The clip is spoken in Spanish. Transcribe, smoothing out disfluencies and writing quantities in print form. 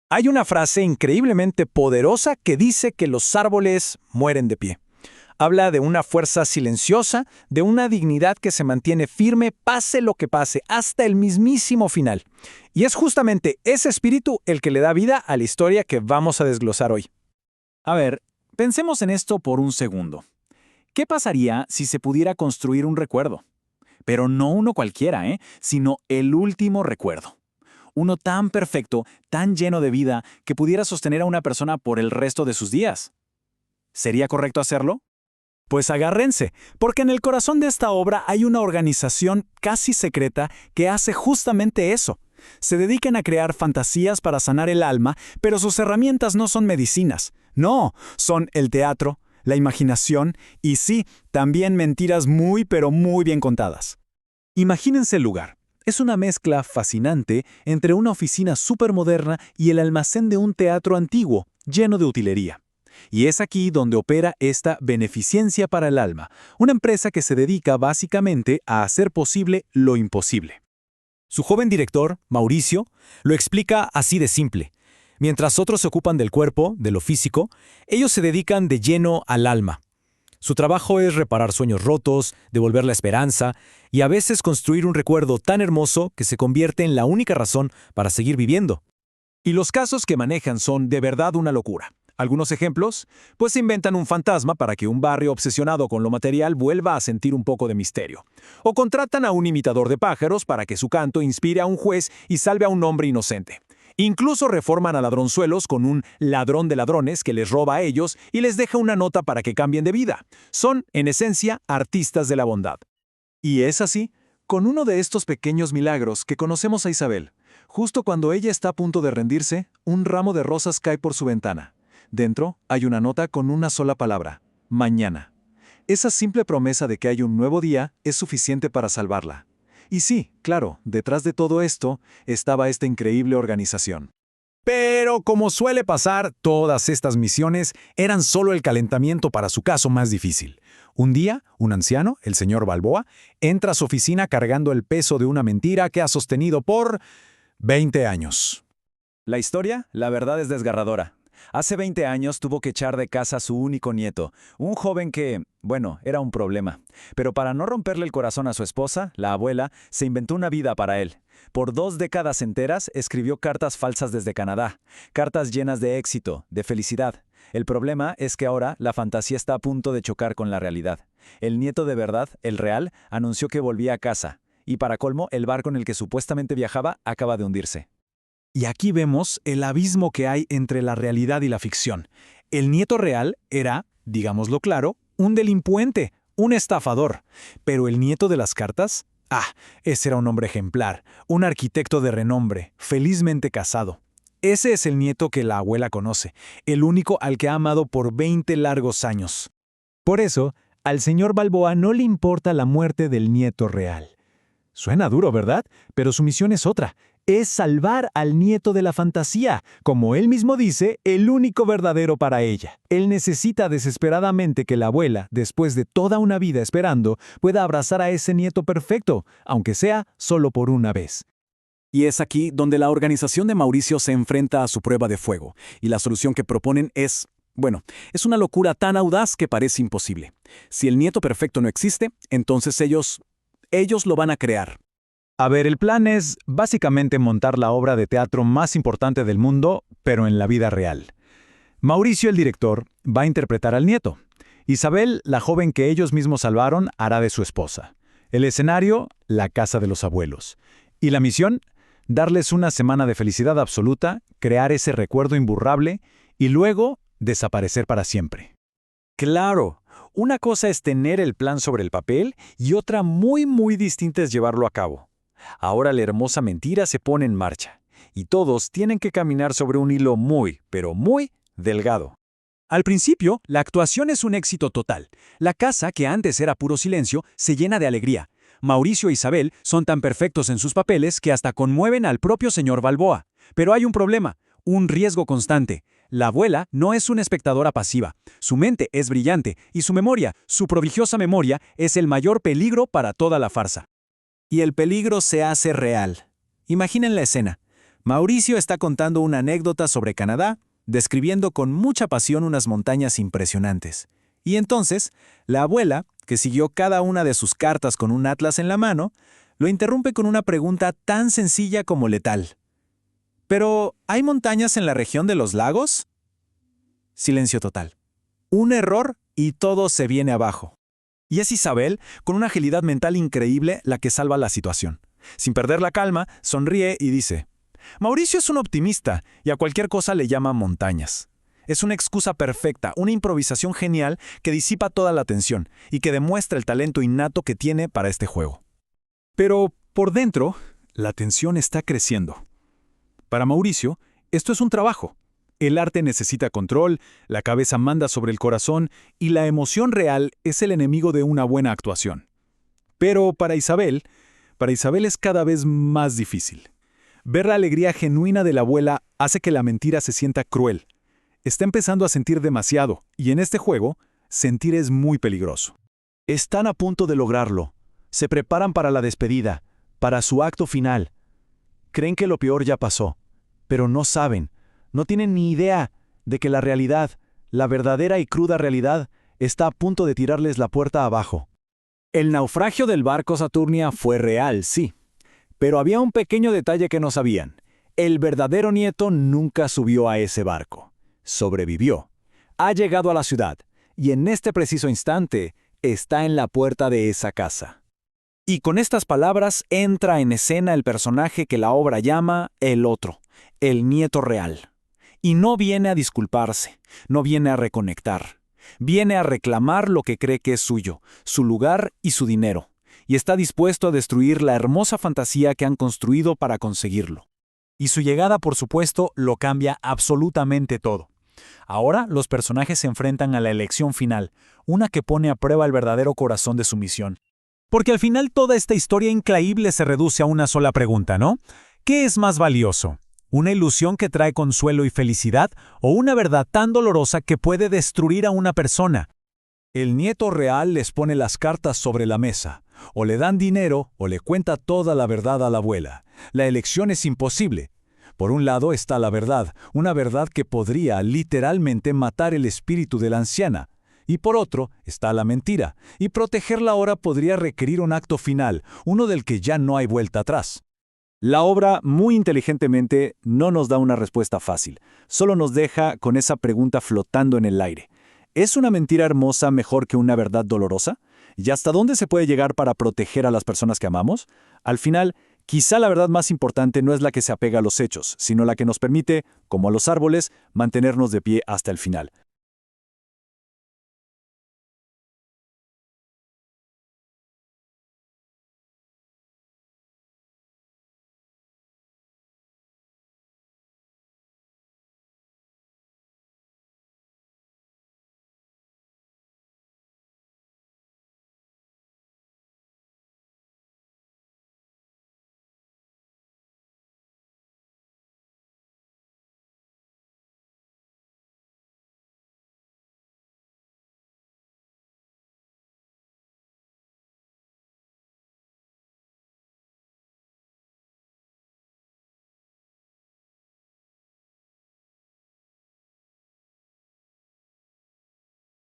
Hay una frase increíblemente poderosa que dice que los árboles mueren de pie. Habla de una fuerza silenciosa, de una dignidad que se mantiene firme pase lo que pase, hasta el mismísimo final. Y es justamente ese espíritu el que le da vida a la historia que vamos a desglosar hoy. A ver, pensemos en esto por un segundo. ¿Qué pasaría si se pudiera construir un recuerdo? Pero no uno cualquiera, sino el último recuerdo. Uno tan perfecto, tan lleno de vida, que pudiera sostener a una persona por el resto de sus días. ¿Sería correcto hacerlo? Pues agárrense, porque en el corazón de esta obra hay una organización casi secreta que hace justamente eso. Se dedican a crear fantasías para sanar el alma, pero sus herramientas no son medicinas. No, son el teatro, la imaginación y sí, también mentiras muy pero muy bien contadas. Imagínense el lugar. Es una mezcla fascinante entre una oficina supermoderna y el almacén de un teatro antiguo, lleno de utilería. Y es aquí donde opera esta Beneficencia para el Alma, una empresa que se dedica básicamente a hacer posible lo imposible. Su joven director, Mauricio, lo explica así de simple. Mientras otros se ocupan del cuerpo, de lo físico, ellos se dedican de lleno al alma. Su trabajo es reparar sueños rotos, devolver la esperanza y a veces construir un recuerdo tan hermoso que se convierte en la única razón para seguir viviendo. Y los casos que manejan son de verdad una locura. Algunos ejemplos, pues inventan un fantasma para que un barrio obsesionado con lo material vuelva a sentir un poco de misterio. O contratan a un imitador de pájaros para que su canto inspire a un juez y salve a un hombre inocente. Incluso reforman a ladronzuelos con un ladrón de ladrones que les roba a ellos y les deja una nota para que cambien de vida. Son, en esencia, artistas de la bondad. Y es así, con uno de estos pequeños milagros que conocemos a Isabel. Justo cuando ella está a punto de rendirse, un ramo de rosas cae por su ventana. Dentro hay una nota con una sola palabra: mañana. Esa simple promesa de que hay un nuevo día es suficiente para salvarla. Y sí, claro, detrás de todo esto estaba esta increíble organización. Pero, como suele pasar, todas estas misiones eran solo el calentamiento para su caso más difícil. Un día, un anciano, el señor Balboa, entra a su oficina cargando el peso de una mentira que ha sostenido por 20 años. La historia, la verdad, es desgarradora. Hace 20 años tuvo que echar de casa a su único nieto, un joven que, bueno, era un problema. Pero para no romperle el corazón a su esposa, la abuela, se inventó una vida para él. Por 2 décadas enteras escribió cartas falsas desde Canadá, cartas llenas de éxito, de felicidad. El problema es que ahora la fantasía está a punto de chocar con la realidad. El nieto de verdad, el real, anunció que volvía a casa. Y para colmo, el barco en el que supuestamente viajaba acaba de hundirse. Y aquí vemos el abismo que hay entre la realidad y la ficción. El nieto real era, digámoslo claro, un delincuente, un estafador. Pero el nieto de las cartas, ese era un hombre ejemplar, un arquitecto de renombre, felizmente casado. Ese es el nieto que la abuela conoce, el único al que ha amado por 20 largos años. Por eso, al señor Balboa no le importa la muerte del nieto real. Suena duro, ¿verdad? Pero su misión es otra. Es salvar al nieto de la fantasía, como él mismo dice, el único verdadero para ella. Él necesita desesperadamente que la abuela, después de toda una vida esperando, pueda abrazar a ese nieto perfecto, aunque sea solo por una vez. Y es aquí donde la organización de Mauricio se enfrenta a su prueba de fuego, y la solución que proponen es, bueno, es una locura tan audaz que parece imposible. Si el nieto perfecto no existe, entonces ellos lo van a crear. A ver, el plan es básicamente montar la obra de teatro más importante del mundo, pero en la vida real. Mauricio, el director, va a interpretar al nieto. Isabel, la joven que ellos mismos salvaron, hará de su esposa. El escenario, la casa de los abuelos. Y la misión, darles una semana de felicidad absoluta, crear ese recuerdo imborrable y luego desaparecer para siempre. ¡Claro! Una cosa es tener el plan sobre el papel y otra muy distinta es llevarlo a cabo. Ahora la hermosa mentira se pone en marcha, y todos tienen que caminar sobre un hilo muy, pero muy delgado. Al principio, la actuación es un éxito total. La casa, que antes era puro silencio, se llena de alegría. Mauricio e Isabel son tan perfectos en sus papeles que hasta conmueven al propio señor Balboa. Pero hay un problema, un riesgo constante. La abuela no es una espectadora pasiva. Su mente es brillante y su memoria, su prodigiosa memoria, es el mayor peligro para toda la farsa. Y el peligro se hace real. Imaginen la escena. Mauricio está contando una anécdota sobre Canadá, describiendo con mucha pasión unas montañas impresionantes. Y entonces, la abuela, que siguió cada una de sus cartas con un atlas en la mano, lo interrumpe con una pregunta tan sencilla como letal. ¿Pero hay montañas en la región de los lagos? Silencio total. Un error y todo se viene abajo. Y es Isabel, con una agilidad mental increíble, la que salva la situación. Sin perder la calma, sonríe y dice: Mauricio es un optimista y a cualquier cosa le llama montañas. Es una excusa perfecta, una improvisación genial que disipa toda la tensión y que demuestra el talento innato que tiene para este juego. Pero por dentro, la tensión está creciendo. Para Mauricio, esto es un trabajo. El arte necesita control, la cabeza manda sobre el corazón y la emoción real es el enemigo de una buena actuación. Pero para Isabel es cada vez más difícil. Ver la alegría genuina de la abuela hace que la mentira se sienta cruel. Está empezando a sentir demasiado, y en este juego, sentir es muy peligroso. Están a punto de lograrlo. Se preparan para la despedida, para su acto final. Creen que lo peor ya pasó, pero no saben, no tienen ni idea de que la realidad, la verdadera y cruda realidad, está a punto de tirarles la puerta abajo. El naufragio del barco Saturnia fue real, sí. Pero había un pequeño detalle que no sabían. El verdadero nieto nunca subió a ese barco. Sobrevivió. Ha llegado a la ciudad, y en este preciso instante está en la puerta de esa casa. Y con estas palabras entra en escena el personaje que la obra llama el otro, el nieto real. Y no viene a disculparse, no viene a reconectar. Viene a reclamar lo que cree que es suyo, su lugar y su dinero. Y está dispuesto a destruir la hermosa fantasía que han construido para conseguirlo. Y su llegada, por supuesto, lo cambia absolutamente todo. Ahora los personajes se enfrentan a la elección final, una que pone a prueba el verdadero corazón de su misión. Porque al final toda esta historia increíble se reduce a una sola pregunta, ¿no? ¿Qué es más valioso? ¿Una ilusión que trae consuelo y felicidad o una verdad tan dolorosa que puede destruir a una persona? El nieto real les pone las cartas sobre la mesa. O le dan dinero o le cuenta toda la verdad a la abuela. La elección es imposible. Por un lado está la verdad, una verdad que podría literalmente matar el espíritu de la anciana. Y por otro está la mentira, y protegerla ahora podría requerir un acto final, uno del que ya no hay vuelta atrás. La obra, muy inteligentemente, no nos da una respuesta fácil, solo nos deja con esa pregunta flotando en el aire. ¿Es una mentira hermosa mejor que una verdad dolorosa? ¿Y hasta dónde se puede llegar para proteger a las personas que amamos? Al final, quizá la verdad más importante no es la que se apega a los hechos, sino la que nos permite, como a los árboles, mantenernos de pie hasta el final.